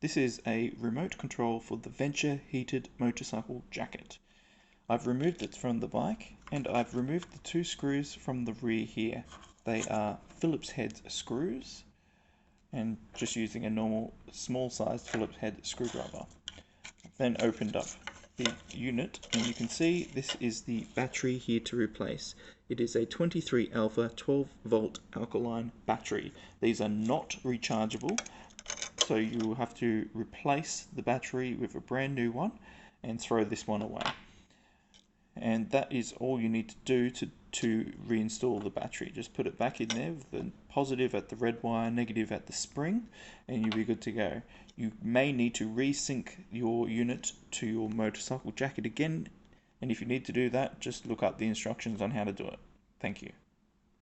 This is a remote control for the Venture heated motorcycle jacket. I've removed it from the bike and I've removed the two screws from the rear here. They are Phillips head screws and just using a normal small sized Phillips head screwdriver. I've then opened up the unit and you can see this is the battery here to replace. It is a 23 alpha 12 volt alkaline battery. These are not rechargeable, so you will have to replace the battery with a brand new one and throw this one away. And that is all you need to do to reinstall the battery. Just put it back in there with the positive at the red wire, negative at the spring, and you'll be good to go. You may need to resync your unit to your motorcycle jacket again, and if you need to do that, just look up the instructions on how to do it. Thank you.